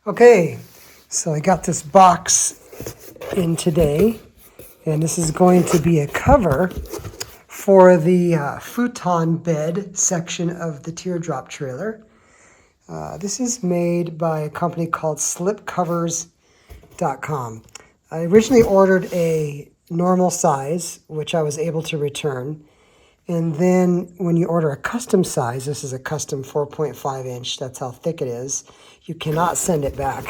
Okay, so I got this box in today, and this is going to be a cover for the futon bed section of the Teardrop trailer. This is made by a company called slipcovers.com. I originally ordered a normal size, which I was able to return. And then when you order a custom size, this is a custom 4.5 inch, that's how thick it is, you cannot send it back.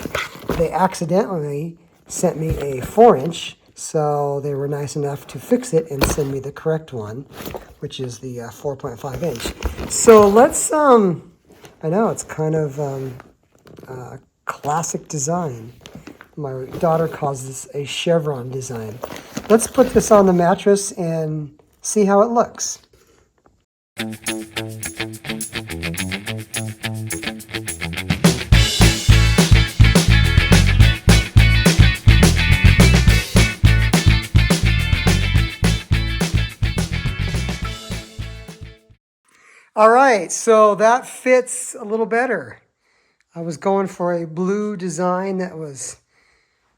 They accidentally sent me a 4 inch, so they were nice enough to fix it and send me the correct one, which is the 4.5 inch. So let's, I know it's kind of classic design. My daughter calls this a chevron design. Let's put this on the mattress and see how it looks. All right, so that fits a little better. I was going for a blue design that was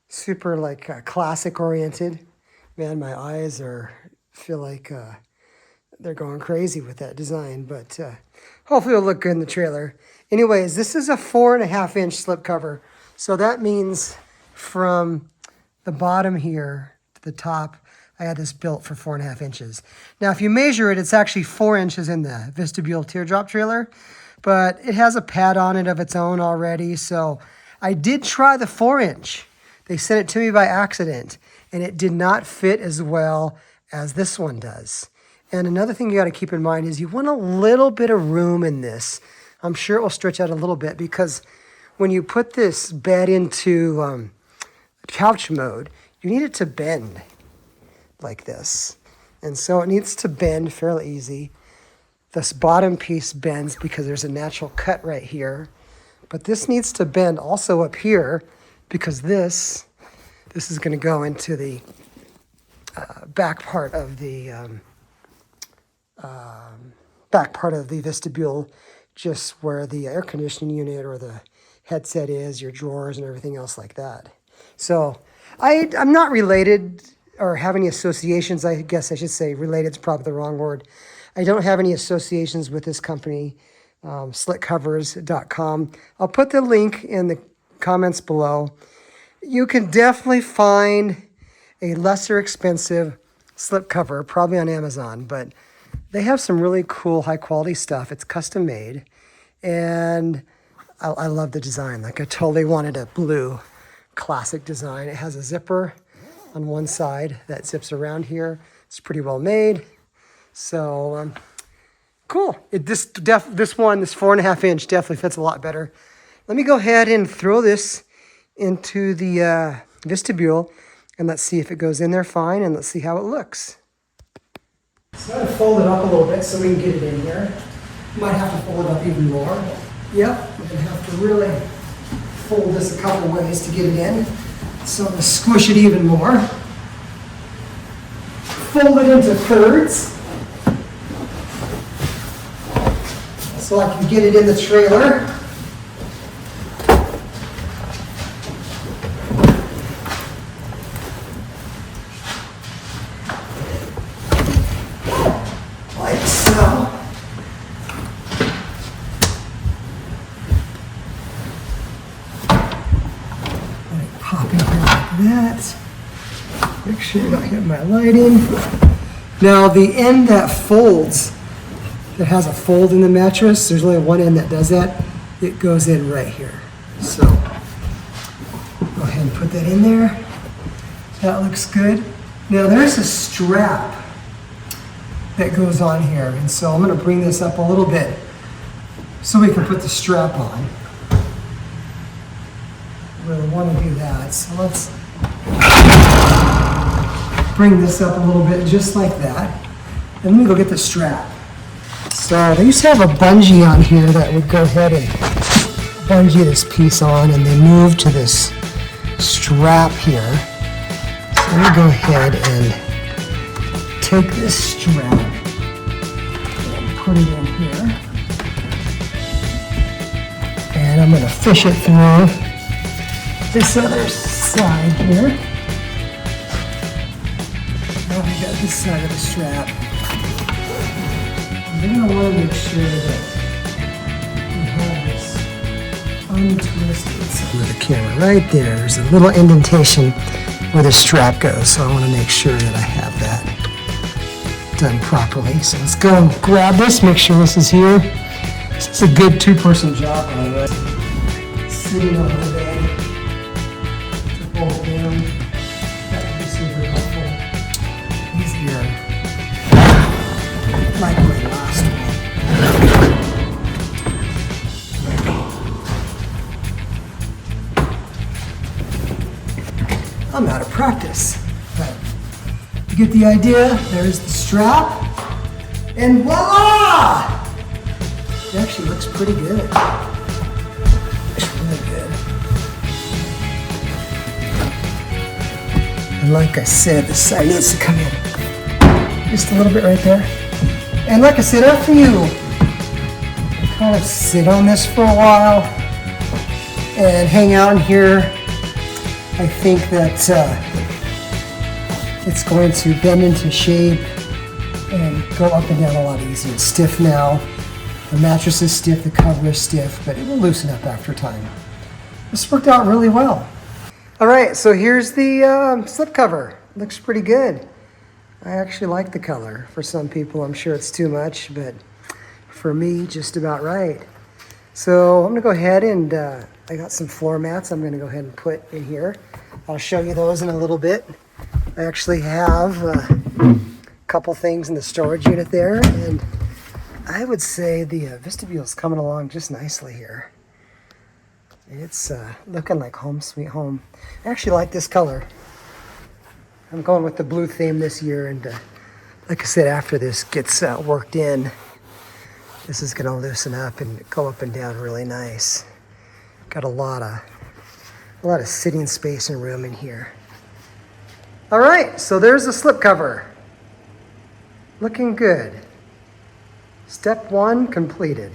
super classic oriented. Man, my eyes feel like they're going crazy with that design, but hopefully it'll look good in the trailer. Anyways, this is a 4.5 inch slipcover. So that means from the bottom here to the top, I had this built for 4.5 inches. Now, if you measure it, it's actually 4 inches in the Vistabule Teardrop trailer, but it has a pad on it of its own already. So I did try the 4 inch. They sent it to me by accident, and it did not fit as well as this one does. And another thing you got to keep in mind is you want a little bit of room in this. I'm sure it will stretch out a little bit because when you put this bed into couch mode, you need it to bend like this. And so it needs to bend fairly easy. This bottom piece bends because there's a natural cut right here. But this needs to bend also up here because this is going to go into the back part of the vestibule, just where the air conditioning unit or the headset is, your drawers and everything else like that. So I'm not related or have any associations. I guess I should say related is probably the wrong word. I don't have any associations with this company, slipcovers.com. I'll put the link in the comments below. You can definitely find a lesser expensive slipcover, probably on Amazon, but they have some really cool high quality stuff. It's custom made, and I love the design. Like, I totally wanted a blue classic design. It has a zipper on one side that zips around here. It's pretty well made. So cool. This 4.5 inch definitely fits a lot better. Let me go ahead and throw this into the vestibule, and let's see if it goes in there fine, and let's see how it looks. So I'm going to fold it up a little bit so we can get it in here. Might have to fold it up even more. Yep, we're going to have to really fold this a couple ways to get it in. So I'm going to squish it even more. Fold it into thirds so I can get it in the trailer. Like so. Pop it here like that. Make sure you're not hitting my lighting. Now the end that folds, that has a fold in the mattress, there's only one end that does that. It goes in right here. So go ahead and put that in there. That looks good. Now there's a strap that goes on here, and so I'm going to bring this up a little bit so we can put the strap on. Really want to do that, so let's bring this up a little bit just like that, and let me go get the strap. So they used to have a bungee on here that would go ahead and bungee this piece on, and they moved to this strap here. So let me go ahead and take this strap and put it in here, and I'm going to fish it through this other side here. Now we got this side of the strap. You're going to want to make sure that you have this untwisted. So with the camera right there, there's a little indentation where the strap goes. So I want to make sure that I have that done properly. So let's go and grab this, make sure this is here. This is a good two-person job, by the way. Sitting on the bed to bolt down. That would be super helpful. Easier. Like my last one. I'm out of practice, but you get the idea. There's the strap, and voila! It actually looks pretty good. It's really good. And like I said, the side needs to come in just a little bit right there. And like I said, after you kind of sit on this for a while and hang out in here, I think that it's going to bend into shape and go up and down a lot easier. It's stiff now. The mattress is stiff, the cover is stiff, but it will loosen up after time. This worked out really well. All right, so here's the slipcover. Looks pretty good. I actually like the color. For some people, I'm sure it's too much, but for me, just about right. So I'm gonna go ahead and, I got some floor mats I'm gonna go ahead and put in here. I'll show you those in a little bit. I actually have a couple things in the storage unit there, and I would say the Vistabule is coming along just nicely here. It's looking like home sweet home. I actually like this color. I'm going with the blue theme this year, and like I said, after this gets worked in, this is gonna loosen up and go up and down really nice. Got a lot of sitting space and room in here. All right, so there's the slipcover. Looking good. Step one completed.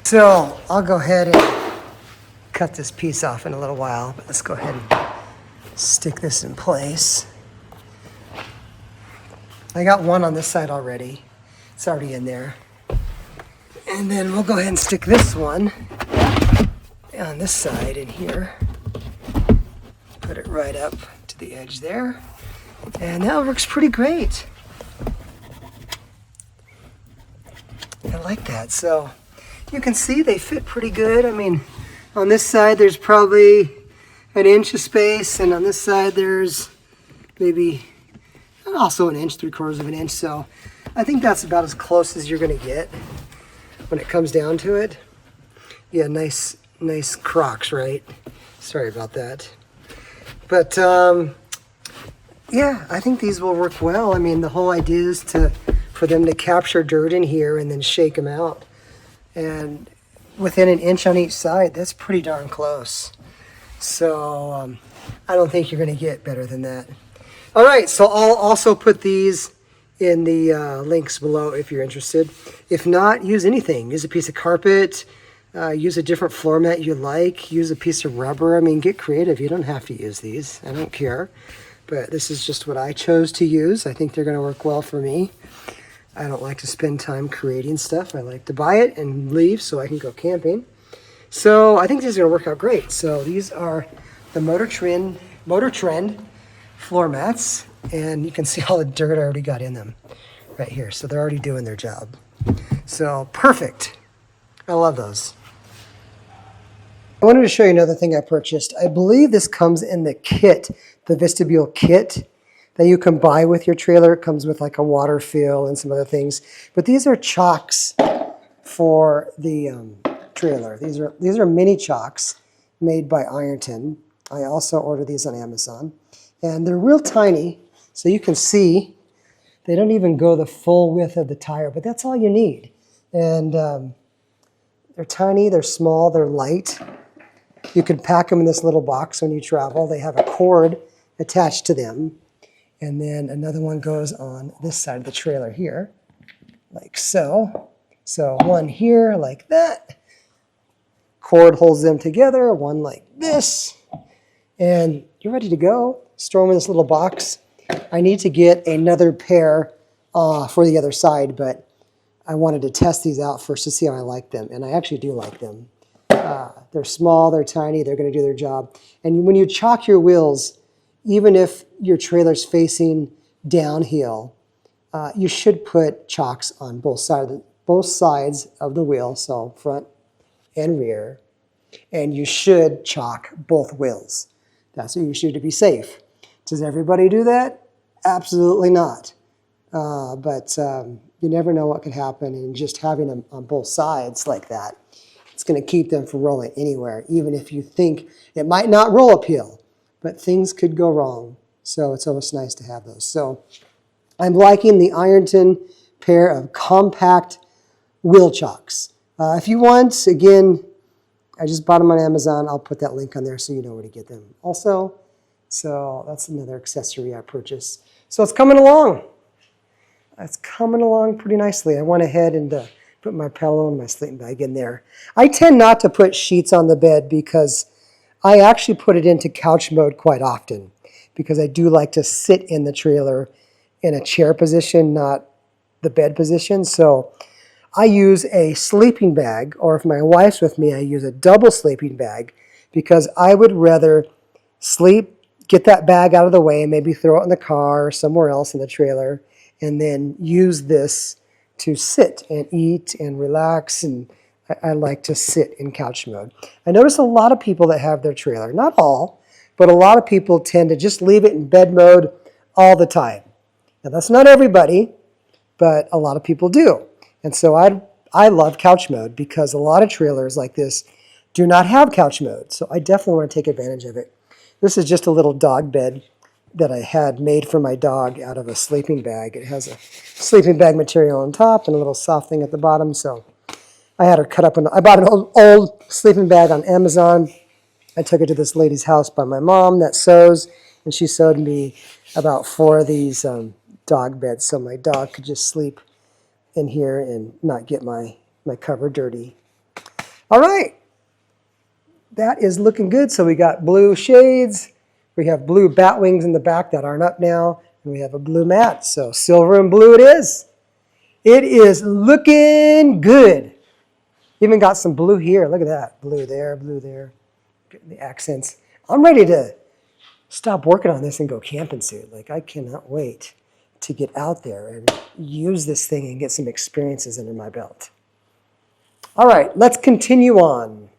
So I'll go ahead and cut this piece off in a little while, but let's go ahead and stick this in place. I got one on this side already. It's already in there. And then we'll go ahead and stick this one on this side in here. Put it right up to the edge there. And that works pretty great. I like that. So you can see they fit pretty good. I mean, on this side there's probably an inch of space, and on this side there's maybe also an inch, 3/4 of an inch. So I think that's about as close as you're gonna get when it comes down to it. Yeah, nice Crocs, right? Sorry about that. But yeah, I think these will work well. I mean, the whole idea is for them to capture dirt in here and then shake them out. And within an inch on each side, that's pretty darn close. So I don't think you're gonna get better than that. All right, so I'll also put these in the links below if you're interested. If not, use anything. Use a piece of carpet, use a different floor mat you like, use a piece of rubber. I mean, get creative. You don't have to use these. I don't care. But this is just what I chose to use. I think they're gonna work well for me. I don't like to spend time creating stuff. I like to buy it and leave so I can go camping. So I think these are gonna work out great. So these are the Motor Trend floor mats, and you can see all the dirt I already got in them right here. So they're already doing their job. So perfect. I love those. I wanted to show you another thing I purchased. I believe this comes in the kit, the Vistabule kit that you can buy with your trailer. It comes with like a water fill and some other things. But these are chocks for the trailer. These are mini chocks made by Ironton. I also ordered these on Amazon. And they're real tiny, so you can see they don't even go the full width of the tire, but that's all you need. And they're tiny, they're small, they're light. You can pack them in this little box when you travel. They have a cord attached to them. And then another one goes on this side of the trailer here, like so. So one here like that. Cord holds them together, one like this. And you're ready to go. Store them in this little box. I need to get another pair for the other side, but I wanted to test these out first to see how I like them, and I actually do like them. They're small, they're tiny, they're going to do their job. And when you chock your wheels, even if your trailer's facing downhill, you should put chocks on both sides of the wheel, so front and rear, and you should chock both wheels. That's what you should do to be safe. Does everybody do that? Absolutely not. But you never know what could happen, and just having them on both sides like that, it's going to keep them from rolling anywhere, even if you think it might not roll uphill, but things could go wrong. So it's always nice to have those. So I'm liking the Ironton pair of compact wheel chocks. If you want, again, I just bought them on Amazon. I'll put that link on there so you know where to get them also. So that's another accessory I purchased. So it's coming along. It's coming along pretty nicely. I went ahead and put my pillow and my sleeping bag in there. I tend not to put sheets on the bed because I actually put it into couch mode quite often because I do like to sit in the trailer in a chair position, not the bed position. So I use a sleeping bag, or if my wife's with me, I use a double sleeping bag because I would rather sleep, get that bag out of the way, and maybe throw it in the car or somewhere else in the trailer, and then use this to sit and eat and relax. And I like to sit in couch mode. I notice a lot of people that have their trailer, not all, but a lot of people tend to just leave it in bed mode all the time. Now that's not everybody, but a lot of people do. And so I love couch mode because a lot of trailers like this do not have couch mode. So I definitely want to take advantage of it. This is just a little dog bed that I had made for my dog out of a sleeping bag. It has a sleeping bag material on top and a little soft thing at the bottom. So I had her cut up, I bought an old sleeping bag on Amazon. I took it to this lady's house by my mom that sews, and she sewed me about 4 of these dog beds so my dog could just sleep in here and not get my cover dirty. All right, that is looking good. So we got blue shades. We have blue bat wings in the back that aren't up now, and we have a blue mat. So silver and blue it is. It is looking good. Even got some blue here. Look at that. Blue there, blue there. Getting the accents. I'm ready to stop working on this and go camping soon. Like, I cannot wait to get out there and use this thing and get some experiences under my belt. All right, let's continue on.